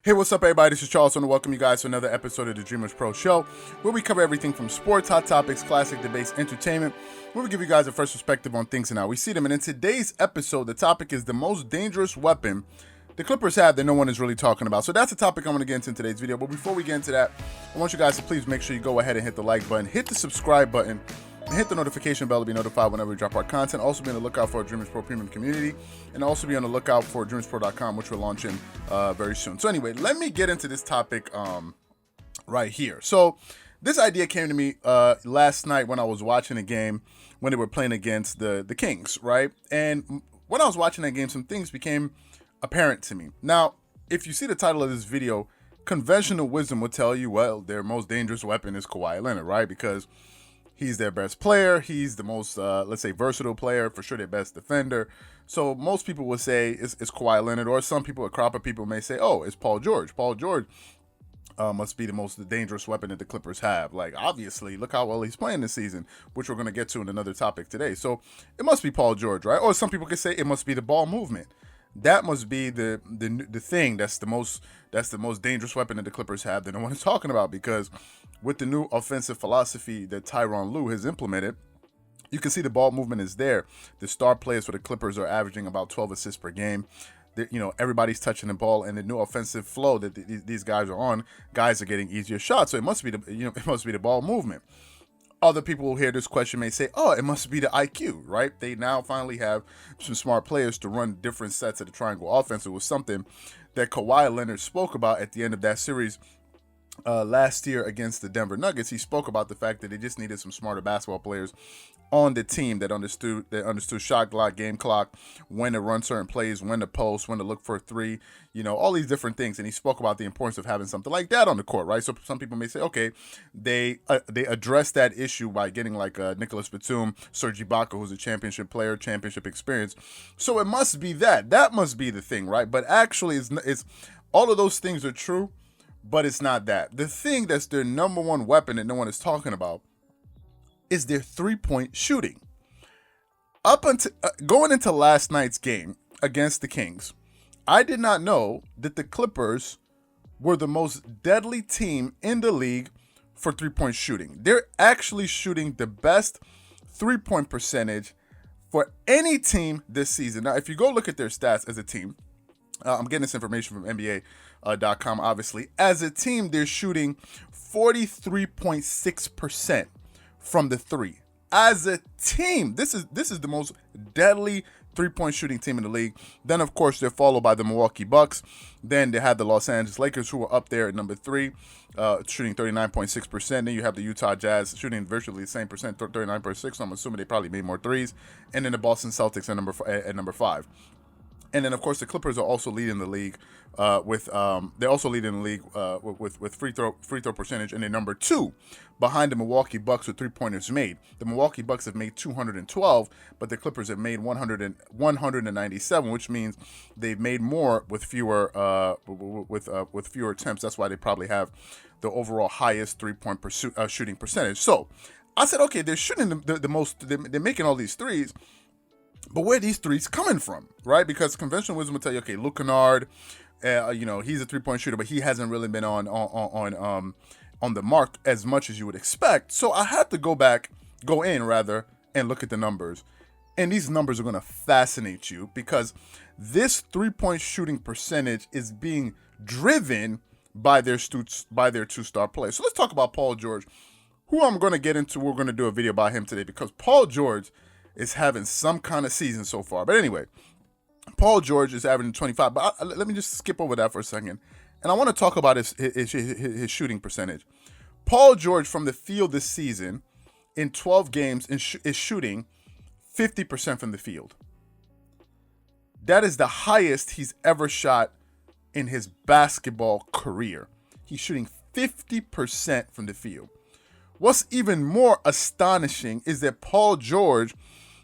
Hey, what's up, everybody? This is Charles. I want to welcome you guys to another episode of the Dreamerspro Show, where we cover everything from sports, hot topics, classic debates, entertainment, where we give you guys a fresh perspective on things and how we see them. And in today's episode, the topic is the most dangerous weapon the Clippers have that no one is really talking about. So that's the topic I'm going to get into in today's video. But before we get into that, I want you guys to please make sure you go ahead and hit the like button, hit the subscribe button, and hit the notification bell to be notified whenever we drop our content. Also be on the lookout for our Dreamerspro Premium community, and also be on the lookout for Dreamerspro.com, which we're launching very soon. So anyway, let me get into this topic right here. So this idea came to me last night when I was watching a game when they were playing against the Kings, right? And when I was watching that game, some things became apparent to me. Now, if you see the title of this video, conventional wisdom would tell you, well, their most dangerous weapon is Kawhi Leonard, right? Because he's their best player. He's the most, let's say, versatile player, for sure their best defender. So most people would say it's Kawhi Leonard, or some people, a crop of people may say, oh, it's Paul George. Paul George must be the most dangerous weapon that the Clippers have. Like, obviously, look how well he's playing this season, which we're going to get to in another topic today. So it must be Paul George, right? Or some people could say it must be the ball movement. That must be the thing that's the most dangerous weapon that the Clippers have that no one is talking about, because with the new offensive philosophy that Tyronn Lue has implemented, you can see the ball movement is there. The star players for the Clippers are averaging about 12 assists per game. Everybody's touching the ball, and the new offensive flow that these guys are on, guys are getting easier shots. So it must be the ball movement. Other people who hear this question may say, oh, it must be the IQ, right? They now finally have some smart players to run different sets of the triangle offense. It was something that Kawhi Leonard spoke about at the end of that series last year against the Denver Nuggets. He spoke about the fact that they just needed some smarter basketball players on the team that understood shot clock, game clock, when to run certain plays, when to post, when to look for a three, all these different things. And he spoke about the importance of having something like that on the court, right? So some people may say, okay, they addressed that issue by getting like Nicholas Batum, Serge Ibaka, who's a championship player, championship experience. So it must be that. That must be the thing, right? But actually, it's all of those things are true, but it's not that. The thing that's their number one weapon that no one is talking about is their three-point shooting. Up until going into last night's game against the Kings, I did not know that the Clippers were the most deadly team in the league for three-point shooting. They're actually shooting the best three-point percentage for any team this season. Now, if you go look at their stats as a team, I'm getting this information from NBA.com, obviously. As a team, they're shooting 43.6% from the three. As a team, this is the most deadly three-point shooting team in the league. Then, of course, they're followed by the Milwaukee Bucks. Then they have the Los Angeles Lakers, who are up there at number 3, shooting 39.6%. Then you have the Utah Jazz shooting virtually the same percent, 39.6%. So I'm assuming they probably made more threes. And then the Boston Celtics at number 5. And then, of course, the Clippers are also leading the league with free throw percentage, and they're number 2 behind the Milwaukee Bucks with three-pointers made. The Milwaukee Bucks have made 212, but the Clippers have made 197, which means they've made more with fewer fewer attempts. That's why they probably have the overall highest three-point shooting percentage. So I said, okay, they're shooting the most. They're making all these threes. But where are these threes coming from, right? Because conventional wisdom will tell you, okay, Luke Kennard, he's a three-point shooter, but he hasn't really been on the mark as much as you would expect. So I had to go in, and look at the numbers. And these numbers are going to fascinate you, because this three-point shooting percentage is being driven by their two-star players. So let's talk about Paul George, who I'm going to get into. We're going to do a video about him today, because Paul George is having some kind of season so far. But anyway, Paul George is averaging 25. But let me just skip over that for a second. And I want to talk about his shooting percentage. Paul George from the field this season in 12 games is shooting 50% from the field. That is the highest he's ever shot in his basketball career. He's shooting 50% from the field. What's even more astonishing is that Paul George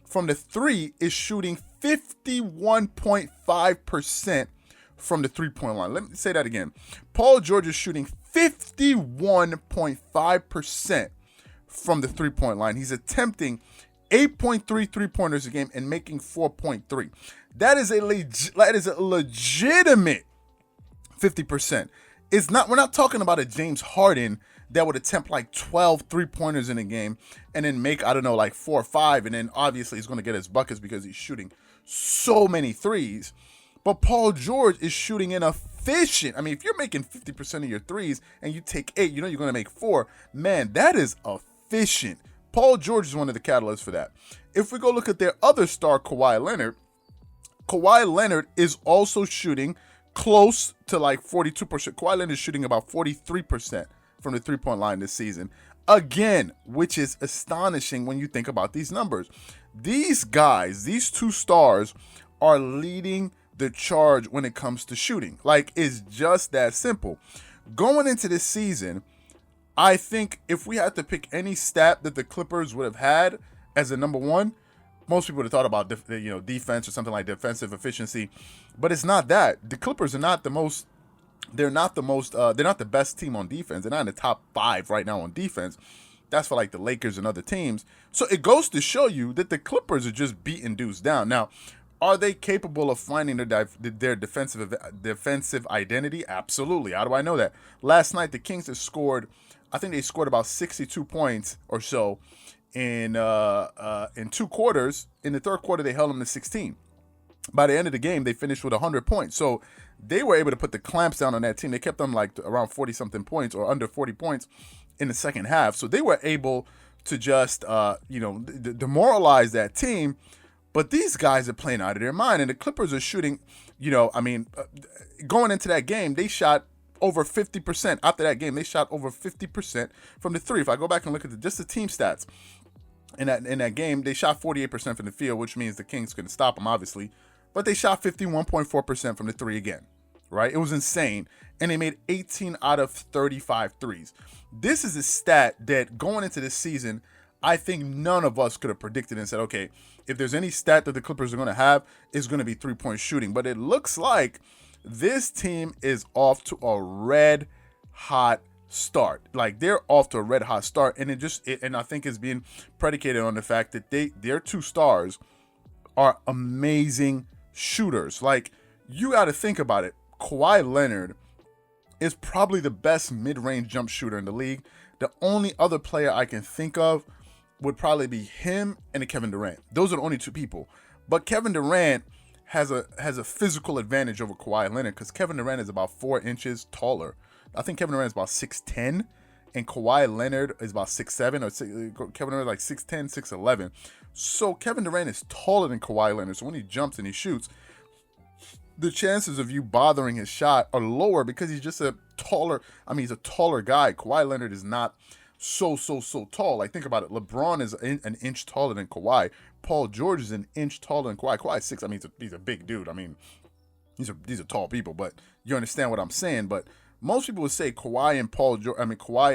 from the 3 is shooting 51.5% from the three-point line. Let me say that again. Paul George is shooting 51.5% from the three-point line. He's attempting 8.3 three-pointers a game and making 4.3. That is a legitimate 50%. We're not talking about a James Harden that would attempt like 12 3-pointers in a game and then make, I don't know, like 4 or 5. And then obviously he's going to get his buckets because he's shooting so many threes. But Paul George is shooting inefficient. I mean, if you're making 50% of your threes and you take 8, you know you're going to make 4. Man, that is efficient. Paul George is one of the catalysts for that. If we go look at their other star, Kawhi Leonard is also shooting close to like 42%. Kawhi Leonard is shooting about 43% from the three-point line this season. Again, which is astonishing when you think about these numbers. These guys, these two stars, are leading the charge when it comes to shooting. Like, it's just that simple. Going into this season, I think if we had to pick any stat that the Clippers would have had as a number one, most people would have thought about defense or something like defensive efficiency, but it's not that. The Clippers are not the most. They're not the best team on defense. They're not in the top 5 right now on defense. That's for like the Lakers and other teams. So it goes to show you that the Clippers are just beating dudes down. Now, are they capable of finding their defensive identity? Absolutely. How do I know that? Last night, the Kings have scored, I think they scored about 62 points or so in 2 quarters. In the third quarter, they held them to 16. By the end of the game, they finished with 100 points. So they were able to put the clamps down on that team. They kept them like around 40-something points or under 40 points in the second half. So they were able to just, demoralize that team. But these guys are playing out of their mind. And the Clippers are shooting, going into that game, they shot over 50%. After that game, they shot over 50% from the three. If I go back and look at just the team stats, in that game, they shot 48% from the field, which means the Kings couldn't stop them, obviously. But they shot 51.4% from the three again, right? It was insane. And they made 18 out of 35 threes. This is a stat that going into this season, I think none of us could have predicted and said, okay, if there's any stat that the Clippers are going to have, it's going to be 3-point shooting. But it looks like this team is off to a red hot start. Like, they're off to a red hot start. And and I think it's being predicated on the fact that their two stars are amazing shooters. Like, you got to think about it. Kawhi Leonard is probably the best mid-range jump shooter in the league. The only other player I can think of would probably be him and Kevin Durant. Those are the only two people. But Kevin Durant has a physical advantage over Kawhi Leonard because Kevin Durant is about 4 inches taller. I think Kevin Durant is about 6'10", and Kawhi Leonard is about 6'7", or Kevin Durant is like 6'10", 6'11". So Kevin Durant is taller than Kawhi Leonard. So when he jumps and he shoots, the chances of you bothering his shot are lower because he's just he's a taller guy. Kawhi Leonard is not so tall. Like, think about it. LeBron is an inch taller than Kawhi. Paul George is an inch taller than Kawhi. Kawhi's 6. I mean, he's a big dude. I mean, these are tall people, but you understand what I'm saying. But most people would say Kawhi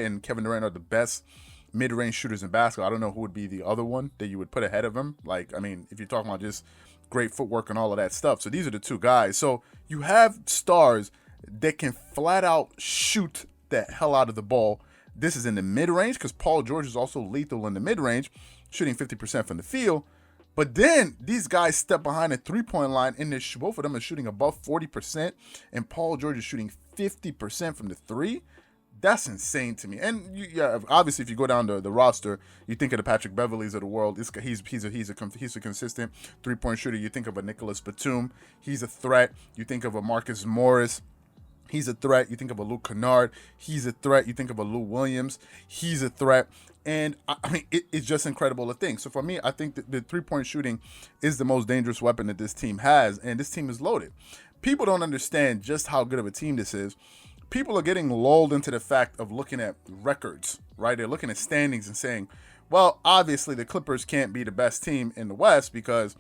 and Kevin Durant are the best mid-range shooters in basketball. I don't know who would be the other one that you would put ahead of him. Like, I mean, if you're talking about just great footwork and all of that stuff. So these are the two guys. So you have stars that can flat out shoot the hell out of the ball. This is in the mid-range because Paul George is also lethal in the mid-range, shooting 50% from the field. But then these guys step behind the three-point line, and both of them are shooting above 40%, and Paul George is shooting 50% from the three. That's insane to me. And obviously, if you go down the roster, you think of the Patrick Beverleys of the world. He's a consistent three-point shooter. You think of a Nicholas Batum. He's a threat. You think of a Marcus Morris. He's a threat. You think of a Luke Kennard. He's a threat. You think of a Lou Williams. He's a threat. And I mean, it's just incredible to think. So for me, I think that the three-point shooting is the most dangerous weapon that this team has, and this team is loaded. People don't understand just how good of a team this is. People are getting lulled into the fact of looking at records, right? They're looking at standings and saying, well, obviously the Clippers can't be the best team in the West because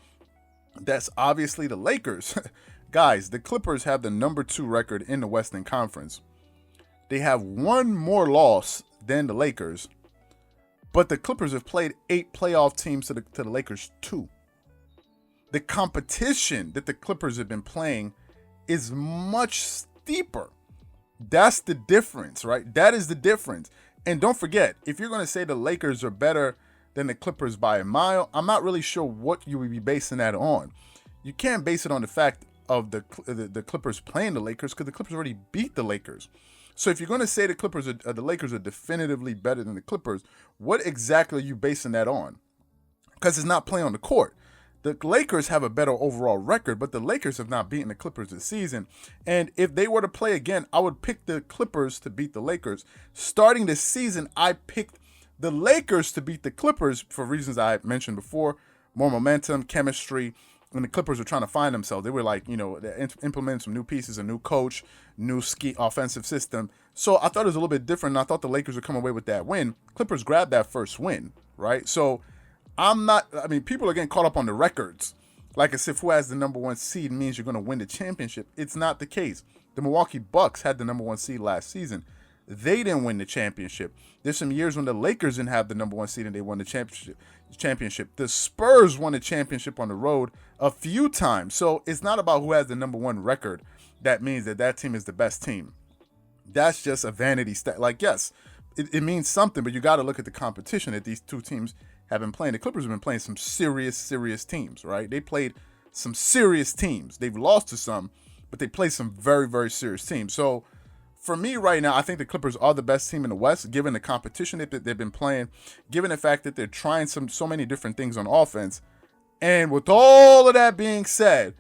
that's obviously the Lakers. Guys, the Clippers have the number 2 record in the Western Conference. They have one more loss than the Lakers, but the Clippers have played 8 playoff teams to the Lakers 2. The competition that the Clippers have been playing is much steeper. That's the difference, right? That is the difference. And don't forget, if you're going to say the Lakers are better than the Clippers by a mile, I'm not really sure what you would be basing that on. You can't base it on the fact of the Clippers playing the Lakers because the Clippers already beat the Lakers. So if you're going to say the Lakers are definitively better than the Clippers, what exactly are you basing that on? Because it's not play on the court. The Lakers have a better overall record, but the Lakers have not beaten the Clippers this season. And if they were to play again, I would pick the Clippers to beat the Lakers. Starting this season, I picked the Lakers to beat the Clippers for reasons I mentioned before. More momentum, chemistry, and the Clippers were trying to find themselves. They were like, implementing some new pieces, a new coach, new offensive system. So I thought it was a little bit different, and I thought the Lakers would come away with that win. Clippers grabbed that first win, right? So people are getting caught up on the records. Like as if who has the number one seed means you're going to win the championship. It's not the case. The Milwaukee Bucks had the number one seed last season. They didn't win the championship. There's some years when the Lakers didn't have the number one seed and they won the championship. The Spurs won the championship on the road a few times. So it's not about who has the number one record. That means that team is the best team. That's just a vanity stat. Like, yes, it means something, but you got to look at the competition that these two teams have been playing. The Clippers have been playing some serious teams, right? They played some serious teams. They've lost to some, but they played some very, very serious teams. So for me right now, I think the Clippers are the best team in the West, given the competition that they've been playing, given the fact that they're trying so many different things on offense. And with all of that being said,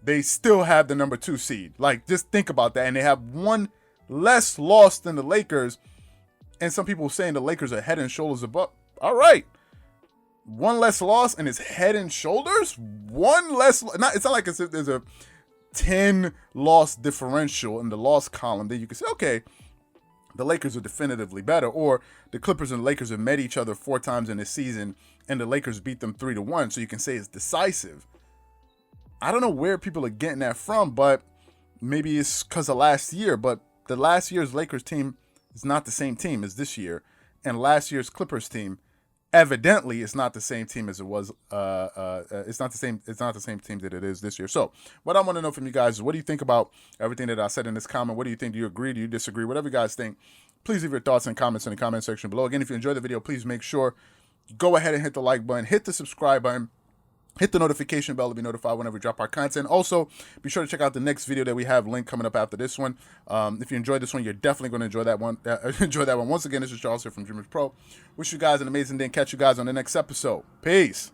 they still have the number 2 seed. Like, just think about that. And they have one less loss than the Lakers. And some people saying the Lakers are head and shoulders above. All right. One less loss and it's head and shoulders? One less. It's not like as if there's a 10 loss differential in the loss column that you can say, okay, the Lakers are definitively better. Or the Clippers and the Lakers have met each other 4 times in this season and the Lakers beat them 3-1. So you can say it's decisive. I don't know where people are getting that from, but maybe it's because of last year. But the last year's Lakers team is not the same team as this year. And last year's Clippers team, evidently, it's not the same team as it was. It's not the same team that it is this year. So, what I want to know from you guys is, what do you think about everything that I said in this comment? What do you think? Do you agree? Do you disagree? Whatever you guys think, please leave your thoughts and comments in the comment section below. Again, if you enjoyed the video, please make sure you go ahead and hit the like button, hit the subscribe button, hit the notification bell to be notified whenever we drop our content. Also, be sure to check out the next video that we have linked coming up after this one. If you enjoyed this one, you're definitely going to enjoy that one. Once again, this is Charles here from Dreamerspro. Wish you guys an amazing day and catch you guys on the next episode. Peace.